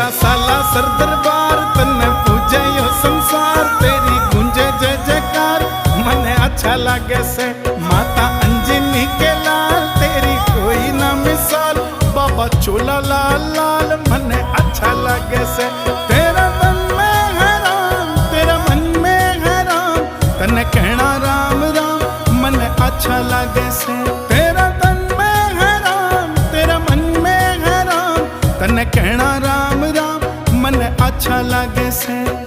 तेरा साला सर दरबार तन्ने पूजे यो संसार तेरी गूंजे जय जयकार मने अच्छा लागे से माता अंजनी के लाल तेरी कोई ना मिसाल बाबा चोला लाल लाल मने अच्छा लागे से तेरा तन में है राम तेरा मन में है राम तन्ने कहना राम राम मने अच्छा लागे से तेरा तन में है राम तेरा मन में है राम तन्ने कहना राम राम मने अच्छा लागे से।